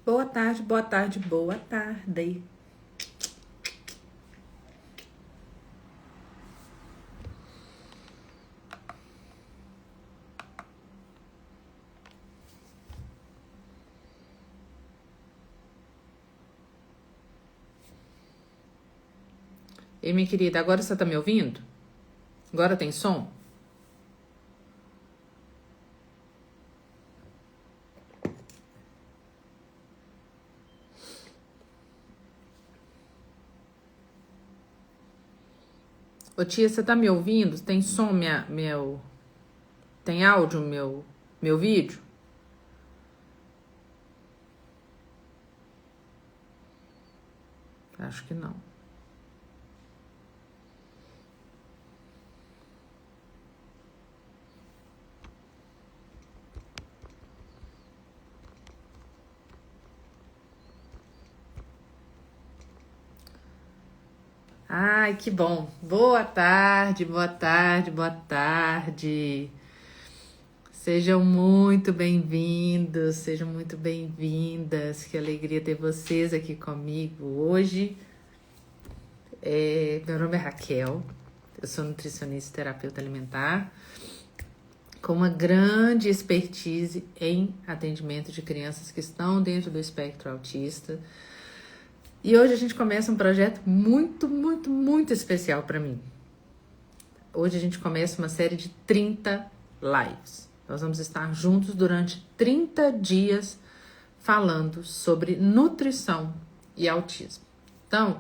Boa tarde, boa tarde, boa tarde. Ei, minha querida, agora você tá me ouvindo? Agora tem som? Ô tia, você tá me ouvindo? Tem som, tem áudio, meu vídeo? Acho que não. Ai, que bom. Boa tarde, boa tarde, boa tarde. Sejam muito bem-vindos, sejam muito bem-vindas. Que alegria ter vocês aqui comigo hoje. Meu nome é Raquel, eu sou nutricionista e terapeuta alimentar, com uma grande expertise em atendimento de crianças que estão dentro do espectro autista. E hoje a gente começa um projeto muito, muito, muito especial para mim. Hoje a gente começa uma série de 30 lives. Nós vamos estar juntos durante 30 dias falando sobre nutrição e autismo. Então,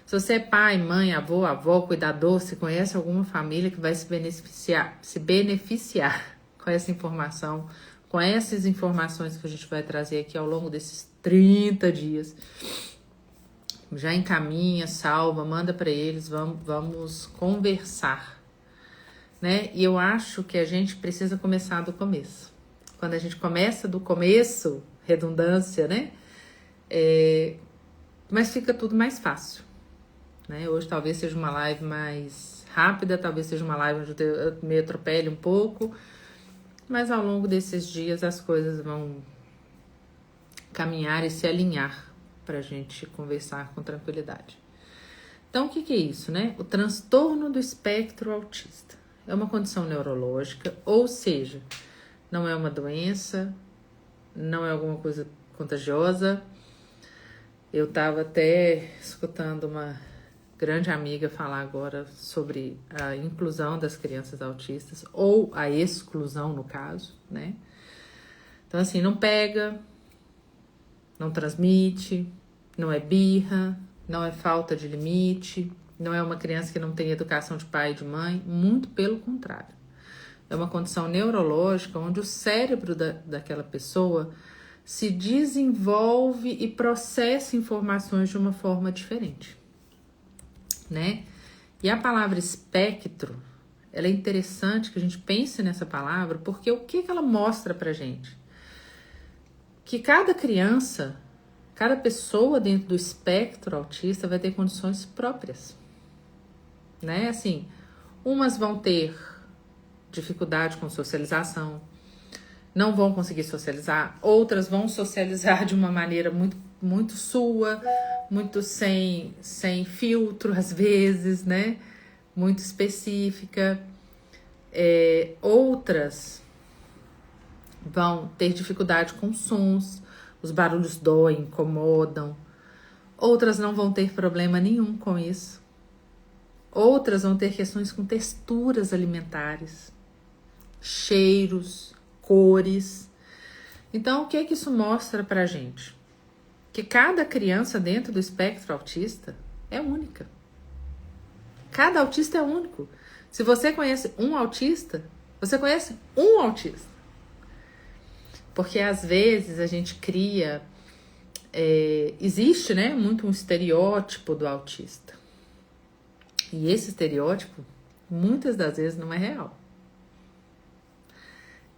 se você é pai, mãe, avó, cuidador, se conhece alguma família que vai se beneficiar com essa informação, com essas informações que a gente vai trazer aqui ao longo desses 30 dias, já encaminha, salva, manda para eles, vamos conversar, né? E eu acho que a gente precisa começar do começo. Quando a gente começa do começo, redundância, né? Mas fica tudo mais fácil, né? Hoje talvez seja uma live mais rápida, talvez seja uma live onde eu me atropele um pouco, mas ao longo desses dias as coisas vão caminhar e se alinhar para a gente conversar com tranquilidade. Então, o que é isso, né? O transtorno do espectro autista é uma condição neurológica, ou seja, não é uma doença, não é alguma coisa contagiosa. Eu estava até escutando uma grande amiga falar agora sobre a inclusão das crianças autistas, ou a exclusão no caso, né? Então, assim, não pega, não transmite, não é birra, não é falta de limite, não é uma criança que não tem educação de pai e de mãe, muito pelo contrário. É uma condição neurológica onde o cérebro daquela pessoa se desenvolve e processa informações de uma forma diferente, né? E a palavra espectro, ela é interessante que a gente pense nessa palavra, porque o que ela mostra pra gente? Que cada criança, cada pessoa dentro do espectro autista vai ter condições próprias, né? Assim, umas vão ter dificuldade com socialização, não vão conseguir socializar, outras vão socializar de uma maneira muito, muito sua, muito sem filtro às vezes, né? Muito específica. Outras vão ter dificuldade com sons, os barulhos doem, incomodam. Outras não vão ter problema nenhum com isso. Outras vão ter questões com texturas alimentares, cheiros, cores. Então, o que é que isso mostra pra gente? Que cada criança dentro do espectro autista é única. Cada autista é único. Se você conhece um autista, você conhece um autista. Porque às vezes a gente cria, existe, né, muito um estereótipo do autista. E esse estereótipo, muitas das vezes, não é real.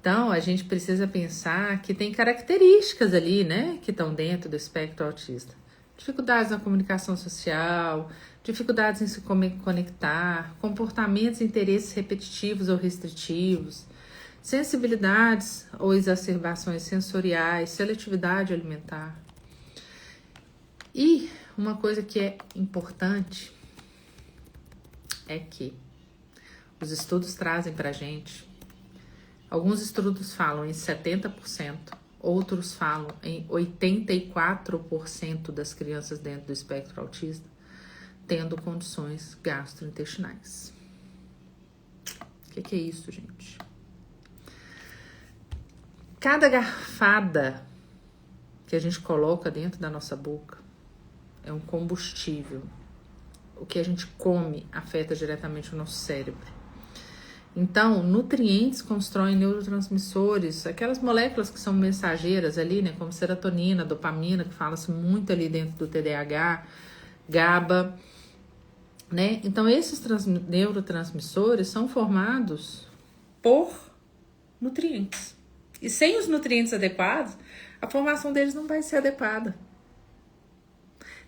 Então, a gente precisa pensar que tem características ali, né, que estão dentro do espectro autista. Dificuldades na comunicação social, dificuldades em se conectar, comportamentos e interesses repetitivos ou restritivos, sensibilidades ou exacerbações sensoriais, seletividade alimentar. E uma coisa que é importante é que os estudos trazem pra gente, alguns estudos falam em 70%, outros falam em 84% das crianças dentro do espectro autista tendo condições gastrointestinais. O que é isso, gente? Cada garfada que a gente coloca dentro da nossa boca é um combustível. O que a gente come afeta diretamente o nosso cérebro. Então, nutrientes constroem neurotransmissores, aquelas moléculas que são mensageiras ali, né, como serotonina, dopamina, que fala-se muito ali dentro do TDAH, GABA, né? Então, esses neurotransmissores são formados por nutrientes. E sem os nutrientes adequados, a formação deles não vai ser adequada.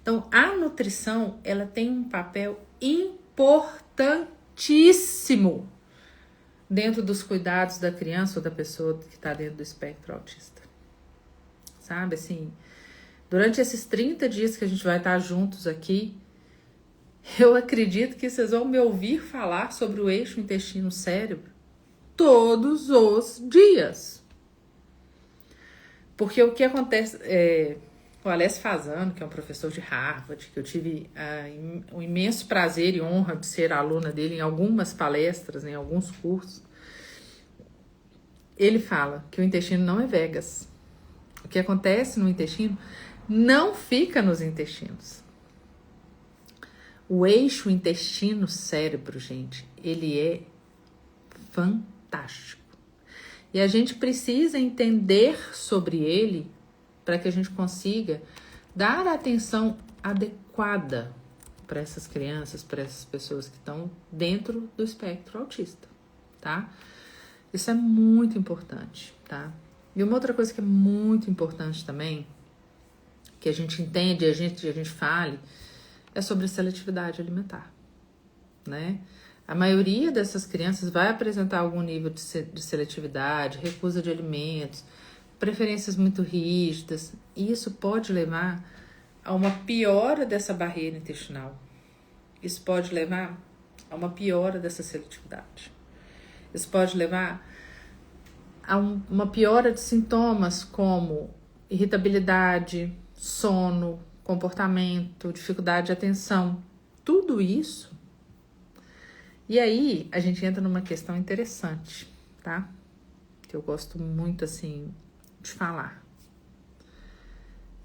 Então, a nutrição, ela tem um papel importantíssimo dentro dos cuidados da criança ou da pessoa que está dentro do espectro autista. Sabe, assim, durante esses 30 dias que a gente vai estar juntos aqui, eu acredito que vocês vão me ouvir falar sobre o eixo intestino-cérebro todos os dias. Porque o que acontece... O Alessio Fasano, que é um professor de Harvard, que eu tive um imenso prazer e honra de ser aluna dele em algumas palestras, em alguns cursos, ele fala que o intestino não é Vegas. O que acontece no intestino não fica nos intestinos. O eixo intestino-cérebro, gente, ele é fantástico. E a gente precisa entender sobre ele para que a gente consiga dar a atenção adequada para essas crianças, para essas pessoas que estão dentro do espectro autista, tá? Isso é muito importante, tá? E uma outra coisa que é muito importante também, que a gente entende e a gente fale, é sobre a seletividade alimentar, né? A maioria dessas crianças vai apresentar algum nível de seletividade, recusa de alimentos, preferências muito rígidas, e isso pode levar a uma piora dessa barreira intestinal. Isso pode levar a uma piora dessa seletividade. Isso pode levar a uma piora de sintomas como irritabilidade, sono, comportamento, dificuldade de atenção. Tudo isso. E aí, a gente entra numa questão interessante, tá? Que eu gosto muito, assim, de falar.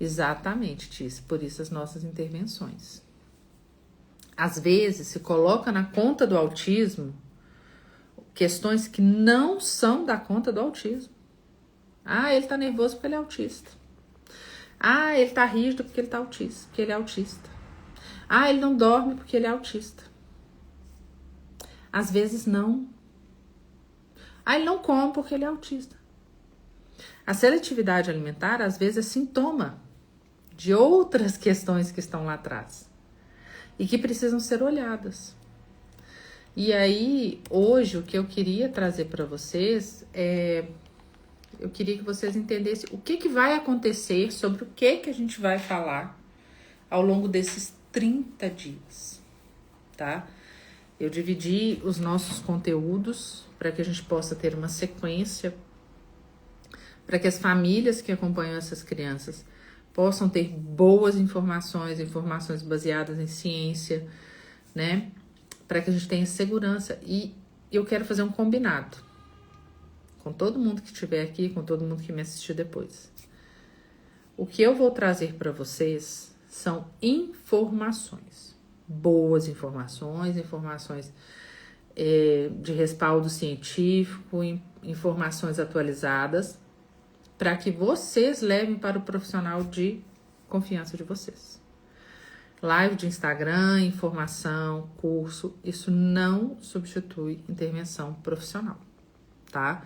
Exatamente, Tis, por isso as nossas intervenções. Às vezes se coloca na conta do autismo questões que não são da conta do autismo. Ah, ele tá nervoso porque ele é autista. Ah, ele tá rígido porque ele tá autista, porque ele é autista. Ah, ele não dorme porque ele é autista. Às vezes não. Ah, ele não come porque ele é autista. A seletividade alimentar, às vezes, é sintoma de outras questões que estão lá atrás e que precisam ser olhadas. E aí, hoje, o que eu queria trazer para vocês é... Eu queria que vocês entendessem o que vai acontecer, sobre o que a gente vai falar ao longo desses 30 dias, tá? Eu dividi os nossos conteúdos para que a gente possa ter uma sequência, para que as famílias que acompanham essas crianças possam ter boas informações baseadas em ciência, né? Para que a gente tenha segurança. E eu quero fazer um combinado com todo mundo que estiver aqui, com todo mundo que me assistir depois. O que eu vou trazer para vocês são informações, boas informações de respaldo científico, informações atualizadas, para que vocês levem para o profissional de confiança de vocês. Live de Instagram, informação, curso, isso não substitui intervenção profissional, tá?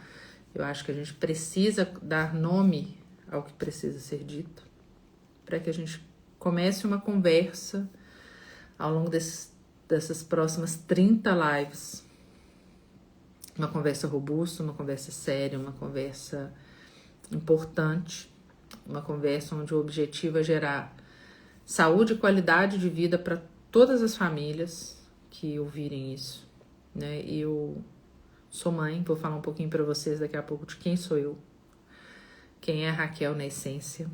Eu acho que a gente precisa dar nome ao que precisa ser dito, para que a gente comece uma conversa ao longo dessas próximas 30 lives. Uma conversa robusta, uma conversa séria, uma conversa importante, uma conversa onde o objetivo é gerar saúde e qualidade de vida para todas as famílias que ouvirem isso, né? Eu sou mãe, vou falar um pouquinho para vocês daqui a pouco de quem sou eu, quem é a Raquel na essência,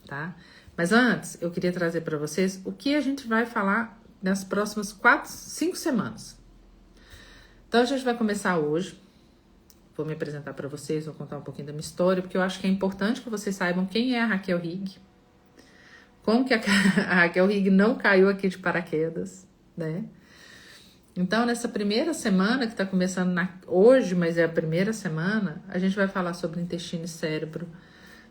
tá? Mas antes, eu queria trazer para vocês o que a gente vai falar nas próximas 4, 5 semanas. Então, a gente vai começar hoje. Vou me apresentar para vocês, vou contar um pouquinho da minha história, porque eu acho que é importante que vocês saibam quem é a Raquel Higg, como que a Raquel Higg não caiu aqui de paraquedas, né? Então, nessa primeira semana, que está começando hoje, mas é a primeira semana, a gente vai falar sobre intestino e cérebro,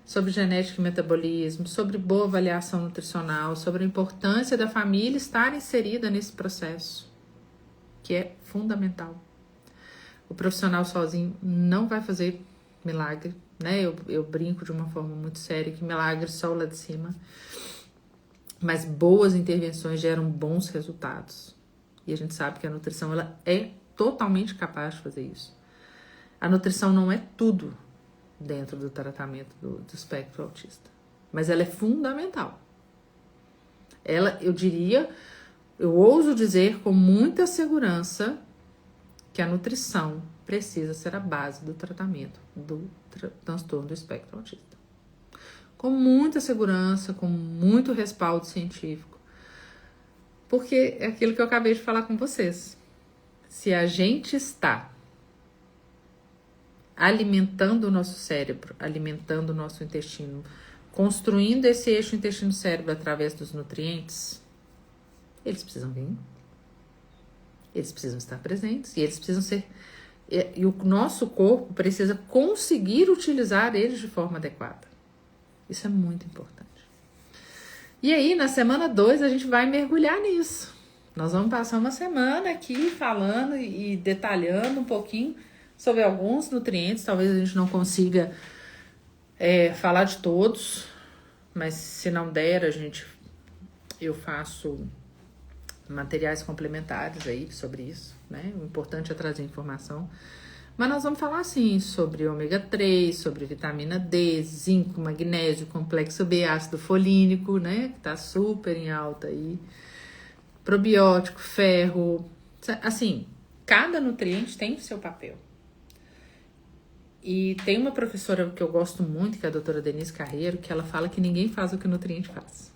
sobre genética e metabolismo, sobre boa avaliação nutricional, sobre a importância da família estar inserida nesse processo, que é fundamental. O profissional sozinho não vai fazer milagre, né? Eu brinco de uma forma muito séria que milagre só lá de cima. Mas boas intervenções geram bons resultados. E a gente sabe que a nutrição ela é totalmente capaz de fazer isso. A nutrição não é tudo dentro do tratamento do espectro autista. Mas ela é fundamental. Ela, eu ouso dizer com muita segurança que a nutrição precisa ser a base do tratamento do transtorno do espectro autista. Com muita segurança, com muito respaldo científico. Porque é aquilo que eu acabei de falar com vocês. Se a gente está alimentando o nosso cérebro, alimentando o nosso intestino, construindo esse eixo intestino-cérebro através dos nutrientes, eles precisam vir. Eles precisam estar presentes e eles precisam ser... E o nosso corpo precisa conseguir utilizar eles de forma adequada. Isso é muito importante. E aí, na semana 2, a gente vai mergulhar nisso. Nós vamos passar uma semana aqui falando e detalhando um pouquinho sobre alguns nutrientes. Talvez a gente não consiga falar de todos, mas se não der, eu faço materiais complementares aí sobre isso, né? O importante é trazer informação. Mas nós vamos falar, assim, sobre ômega 3, sobre vitamina D, zinco, magnésio, complexo B, ácido folínico, né? Que tá super em alta aí. Probiótico, ferro. Assim, cada nutriente tem o seu papel. E tem uma professora que eu gosto muito, que é a doutora Denise Carreiro, que ela fala que ninguém faz o que o nutriente faz.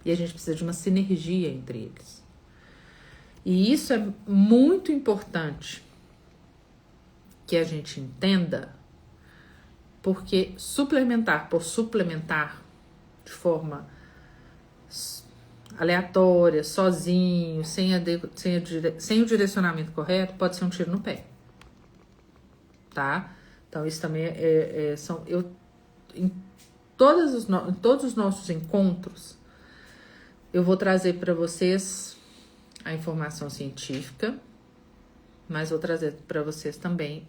E a gente precisa de uma sinergia entre eles. E isso é muito importante que a gente entenda, porque suplementar por suplementar de forma aleatória, sozinho, sem o direcionamento correto, pode ser um tiro no pé. Tá? Então, isso também em todos os nossos encontros, eu vou trazer para vocês a informação científica, mas vou trazer para vocês também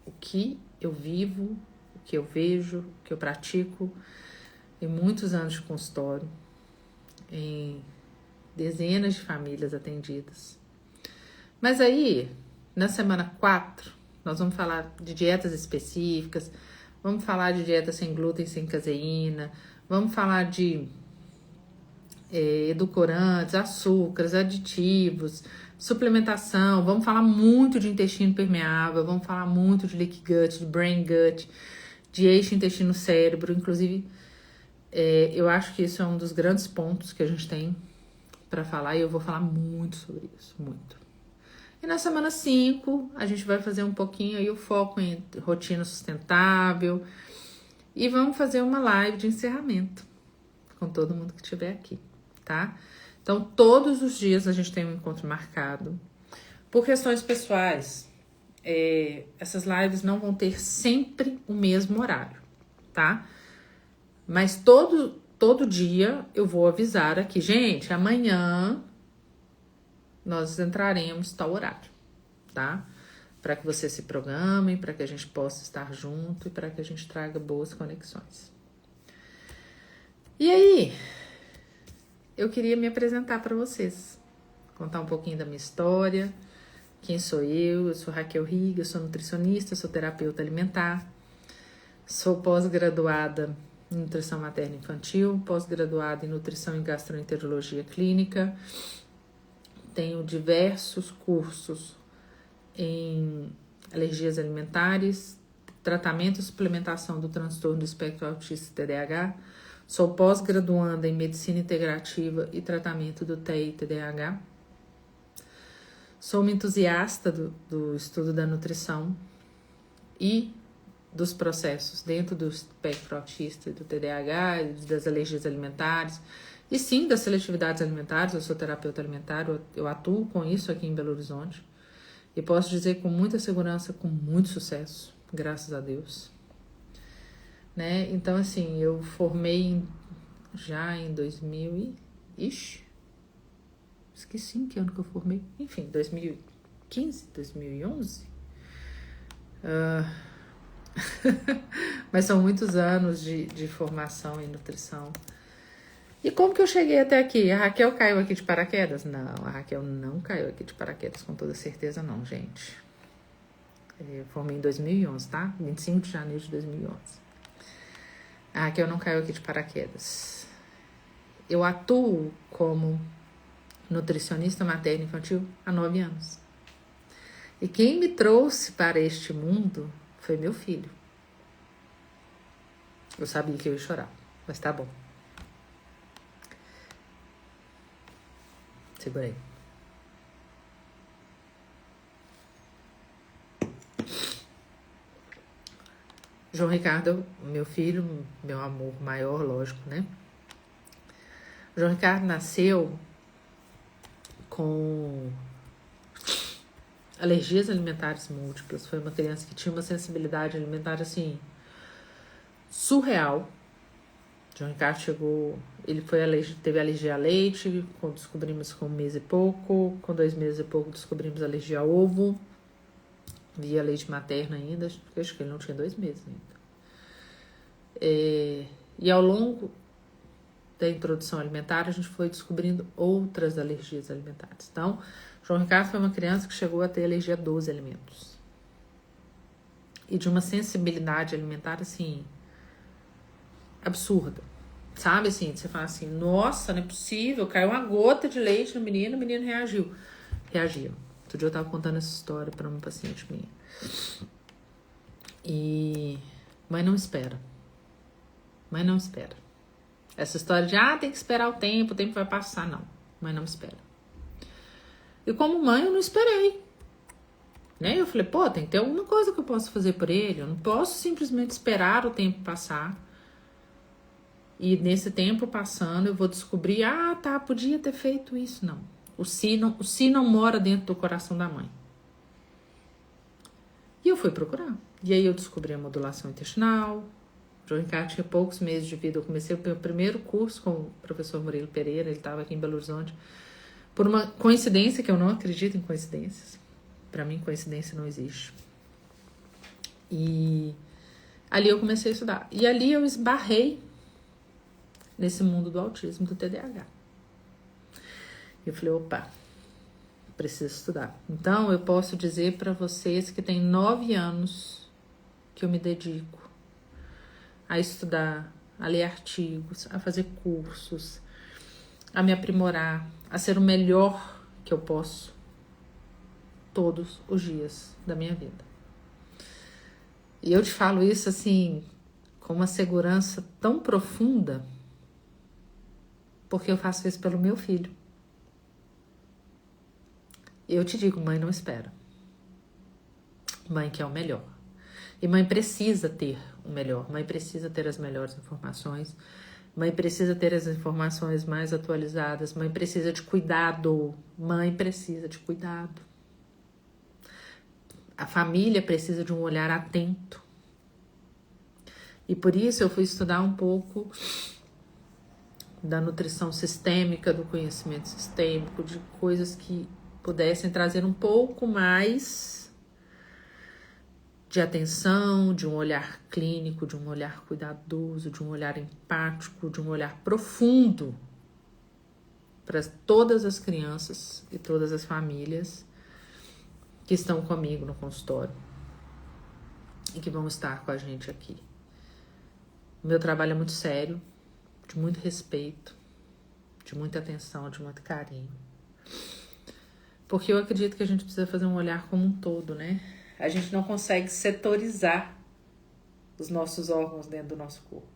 o que eu vivo, o que eu vejo, o que eu pratico em muitos anos de consultório, em dezenas de famílias atendidas. Mas aí, na semana 4, nós vamos falar de dietas específicas, vamos falar de dieta sem glúten, sem caseína, vamos falar de edulcorantes, açúcares, aditivos, suplementação, vamos falar muito de intestino permeável, vamos falar muito de leaky gut, de brain gut, de eixo intestino-cérebro, inclusive eu acho que isso é um dos grandes pontos que a gente tem para falar e eu vou falar muito sobre isso, muito. E na semana 5, a gente vai fazer um pouquinho aí o foco em rotina sustentável e vamos fazer uma live de encerramento com todo mundo que estiver aqui, tá? Então, todos os dias a gente tem um encontro marcado. Por questões pessoais, essas lives não vão ter sempre o mesmo horário, tá? Mas todo dia eu vou avisar aqui, gente, amanhã nós entraremos tal horário, tá? Para que vocês se programem, para que a gente possa estar junto e para que a gente traga boas conexões. E aí, eu queria me apresentar para vocês, contar um pouquinho da minha história, quem sou eu sou Raquel Higg, eu sou nutricionista, sou terapeuta alimentar, sou pós-graduada em nutrição materna e infantil, pós-graduada em nutrição e gastroenterologia clínica. Tenho diversos cursos em alergias alimentares, tratamento e suplementação do transtorno do espectro autista e TDAH. Sou pós-graduanda em medicina integrativa e tratamento do TI e TDAH. Sou uma entusiasta do estudo da nutrição e dos processos dentro do espectro autista e do TDAH, das alergias alimentares, e sim das seletividades alimentares. Eu sou terapeuta alimentar, eu atuo com isso aqui em Belo Horizonte, e posso dizer com muita segurança, com muito sucesso, graças a Deus. Né? Então, assim, eu formei já em 2000 e... esqueci em que ano que eu formei. Enfim, 2015, 2011. Mas são muitos anos de formação em nutrição. E como que eu cheguei até aqui? A Raquel caiu aqui de paraquedas? Não, a Raquel não caiu aqui de paraquedas, com toda certeza não, gente. Eu formei em 2011, tá? 25 de janeiro de 2011. A Raquel não caiu aqui de paraquedas. Eu atuo como nutricionista materna e infantil há 9 anos. E quem me trouxe para este mundo foi meu filho. Eu sabia que eu ia chorar, mas tá bom. Segurei. João Ricardo, meu filho, meu amor maior, lógico, né? João Ricardo nasceu com alergias alimentares múltiplas. Foi uma criança que tinha uma sensibilidade alimentar, assim, surreal. João Ricardo chegou... Ele teve alergia a leite, quando descobrimos com 1 mês e pouco. Com 2 meses e pouco descobrimos alergia a ovo. Via leite materno ainda, porque acho que ele não tinha 2 meses ainda. E ao longo da introdução alimentar, a gente foi descobrindo outras alergias alimentares. Então, João Ricardo foi uma criança que chegou a ter alergia a 12 alimentos. E de uma sensibilidade alimentar, assim, absurda. Sabe, assim, você fala assim, nossa, não é possível, caiu uma gota de leite no menino, o menino reagiu. Reagia. Outro dia eu tava contando essa história para uma paciente minha. E mãe não espera. Mãe não espera. Essa história de, tem que esperar o tempo vai passar. Não, mãe não espera. E como mãe, eu não esperei. Né? Eu falei, tem que ter alguma coisa que eu possa fazer por ele. Eu não posso simplesmente esperar o tempo passar. E nesse tempo passando, eu vou descobrir, podia ter feito isso. Não. O si não mora dentro do coração da mãe. E eu fui procurar. E aí eu descobri a modulação intestinal. O João Ricardo tinha poucos meses de vida. Eu comecei o meu primeiro curso com o professor Murilo Pereira. Ele estava aqui em Belo Horizonte. Por uma coincidência, que eu não acredito em coincidências. Para mim, coincidência não existe. E ali eu comecei a estudar. E ali eu esbarrei nesse mundo do autismo, do TDAH. E eu falei, opa, preciso estudar. Então, eu posso dizer para vocês que tem 9 anos que eu me dedico a estudar, a ler artigos, a fazer cursos, a me aprimorar, a ser o melhor que eu posso todos os dias da minha vida. E eu te falo isso assim, com uma segurança tão profunda, porque eu faço isso pelo meu filho. Eu te digo, mãe não espera. Mãe quer o melhor. E mãe precisa ter o melhor. Mãe precisa ter as melhores informações. Mãe precisa ter as informações mais atualizadas. Mãe precisa de cuidado. Mãe precisa de cuidado. A família precisa de um olhar atento. E por isso eu fui estudar um pouco da nutrição sistêmica, do conhecimento sistêmico, de coisas que pudessem trazer um pouco mais de atenção, de um olhar clínico, de um olhar cuidadoso, de um olhar empático, de um olhar profundo para todas as crianças e todas as famílias que estão comigo no consultório e que vão estar com a gente aqui. O meu trabalho é muito sério, de muito respeito, de muita atenção, de muito carinho. Porque eu acredito que a gente precisa fazer um olhar como um todo, né? A gente não consegue setorizar os nossos órgãos dentro do nosso corpo.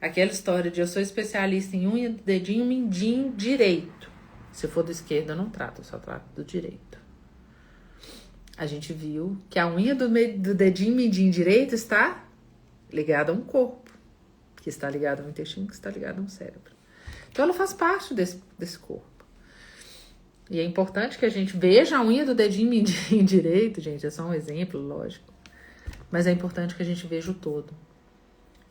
Aquela história de eu sou especialista em unha do dedinho mindinho direito. Se for do esquerdo, eu não trato, eu só trato do direito. A gente viu que a unha do dedinho mindinho direito está ligada a um corpo, que está ligado ao intestino, que está ligado ao cérebro. Então ela faz parte desse corpo. E é importante que a gente veja a unha do dedinho mindinho direito, gente, é só um exemplo, lógico. Mas é importante que a gente veja o todo.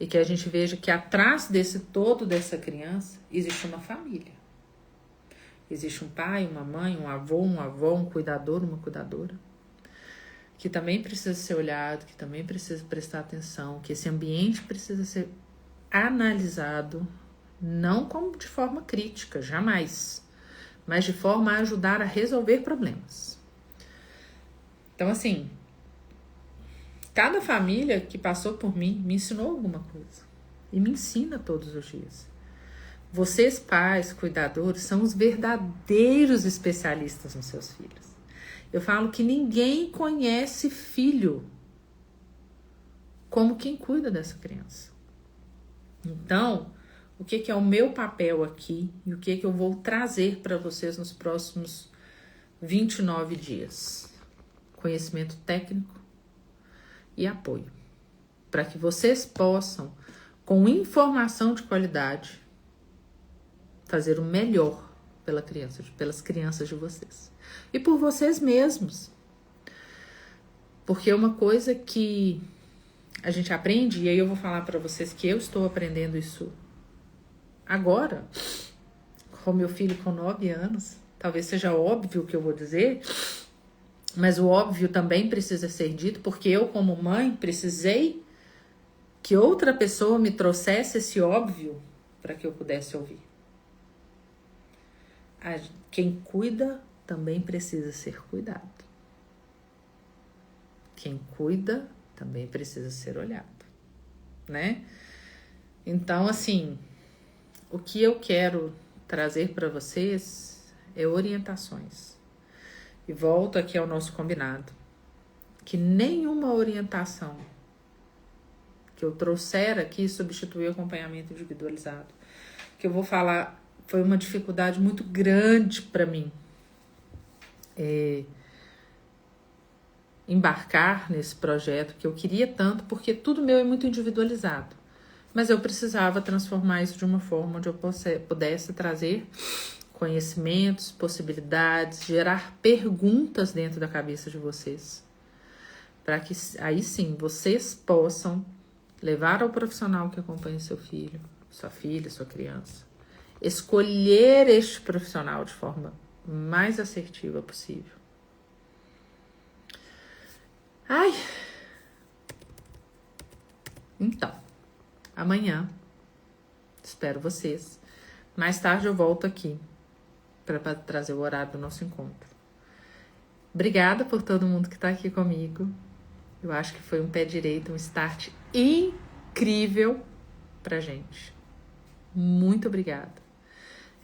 E que a gente veja que atrás desse todo dessa criança existe uma família. Existe um pai, uma mãe, um avô, um cuidador, uma cuidadora. Que também precisa ser olhado, que também precisa prestar atenção, que esse ambiente precisa ser analisado, não como de forma crítica, jamais, mas de forma a ajudar a resolver problemas. Então, assim, cada família que passou por mim me ensinou alguma coisa e me ensina todos os dias. Vocês, pais, cuidadores, são os verdadeiros especialistas nos seus filhos. Eu falo que ninguém conhece filho como quem cuida dessa criança. Então, o que é o meu papel aqui e o que eu vou trazer para vocês nos próximos 29 dias? Conhecimento técnico e apoio. Para que vocês possam, com informação de qualidade, fazer o melhor pelas crianças de vocês. E por vocês mesmos. Porque uma coisa que a gente aprende, e aí eu vou falar para vocês que eu estou aprendendo isso agora, com meu filho com 9 anos, talvez seja óbvio o que eu vou dizer, mas o óbvio também precisa ser dito, porque eu, como mãe, precisei que outra pessoa me trouxesse esse óbvio para que eu pudesse ouvir. Quem cuida também precisa ser cuidado. Quem cuida também precisa ser olhado, né? Então, assim, o que eu quero trazer para vocês é orientações. E volto aqui ao nosso combinado, que nenhuma orientação que eu trouxer aqui substitui o acompanhamento individualizado. Que eu vou falar, foi uma dificuldade muito grande para mim embarcar nesse projeto que eu queria tanto, porque tudo meu é muito individualizado. Mas eu precisava transformar isso de uma forma onde eu pudesse trazer conhecimentos, possibilidades, gerar perguntas dentro da cabeça de vocês. Para que aí sim vocês possam levar ao profissional que acompanha seu filho, sua filha, sua criança. Escolher este profissional de forma mais assertiva possível. Ai! Então, amanhã espero vocês. Mais tarde eu volto aqui para trazer o horário do nosso encontro. Obrigada por todo mundo que está aqui comigo. Eu acho que foi um pé direito, um start incrível pra gente. Muito obrigada.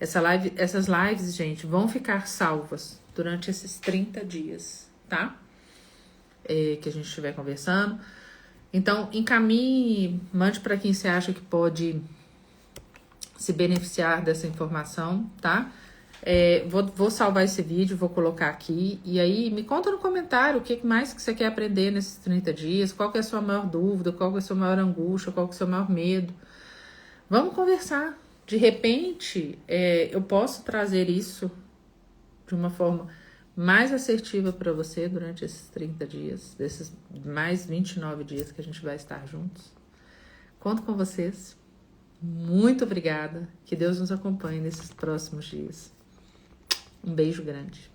Essas lives, gente, vão ficar salvas durante esses 30 dias, tá? Que a gente estiver conversando. Então, encaminhe, mande para quem você acha que pode se beneficiar dessa informação, tá? Vou salvar esse vídeo, vou colocar aqui. E aí, me conta no comentário o que mais que você quer aprender nesses 30 dias. Qual que é a sua maior dúvida, qual que é a sua maior angústia, qual que é o seu maior medo. Vamos conversar. De repente, eu posso trazer isso de uma forma mais assertiva para você durante esses 30 dias, desses mais 29 dias que a gente vai estar juntos. Conto com vocês. Muito obrigada. Que Deus nos acompanhe nesses próximos dias. Um beijo grande.